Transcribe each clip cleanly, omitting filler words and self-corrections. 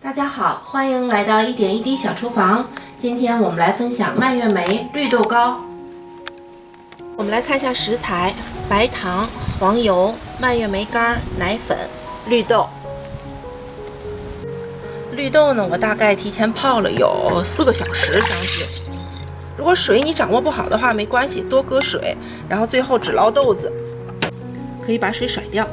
大家好，欢迎来到一点一滴小厨房。今天我们来分享蔓越莓绿豆糕。我们来看一下食材：白糖、黄油、蔓越莓干、奶粉、绿豆。绿豆呢，我大概提前泡了有4个小时将近。如果水你掌握不好的话，没关系，多搁水，然后最后只捞豆子，可以把水甩掉。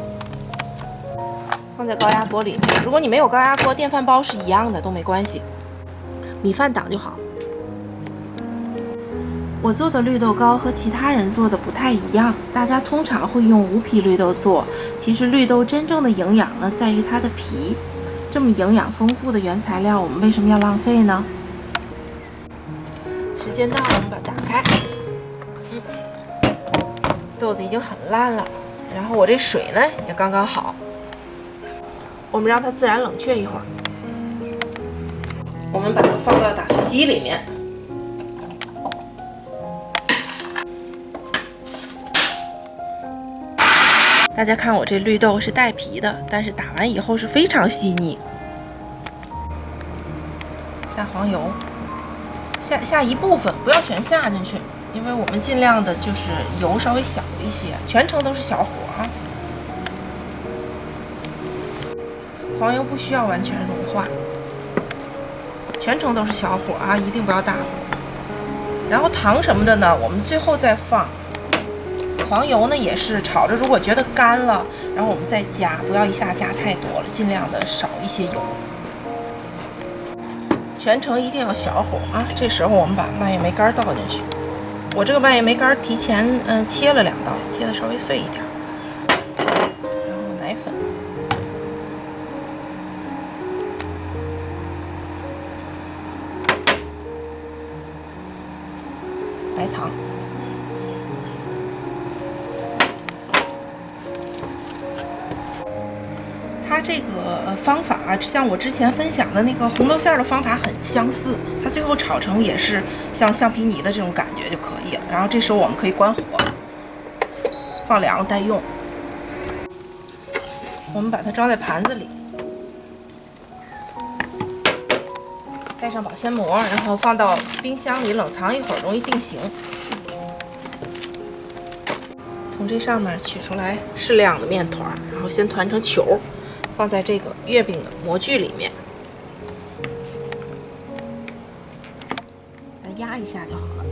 放在高压锅里面，如果你没有高压锅，电饭煲是一样的，都没关系，米饭挡就好。我做的绿豆糕和其他人做的不太一样，大家通常会用无皮绿豆做，其实绿豆真正的营养呢，在于它的皮。这么营养丰富的原材料，我们为什么要浪费呢？时间到了，我们把它打开。豆子已经很烂了，然后我这水呢也刚刚好。我们让它自然冷却一会儿，我们把它放到打碎机里面。大家看我这绿豆是带皮的，但是打完以后是非常细腻。下黄油，下一部分，不要全下进去，因为我们尽量的就是油稍微小一些，全程都是小火啊。黄油不需要完全融化，全程都是小火啊，一定不要大火。然后糖什么的呢，我们最后再放。黄油呢也是炒着，如果觉得干了，然后我们再加，不要一下加太多了，尽量的少一些油。全程一定要小火啊！这时候我们把蔓越莓干倒进去。我这个蔓越莓干提前切了2刀，切的稍微碎一点。然后奶粉。白糖，它这个方法像我之前分享的那个红豆馅的方法很相似，它最后炒成也是像橡皮泥的这种感觉就可以了。然后这时候我们可以关火，放凉待用。我们把它装在盘子里，盖上保鲜膜，然后放到冰箱里冷藏一会儿，容易定型。从这上面取出来适量的面团，然后先团成球，放在这个月饼的模具里面，来压一下就好了。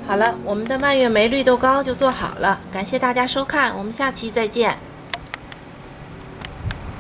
好了，我们的蔓越莓绿豆糕就做好了，感谢大家收看，我们下期再见。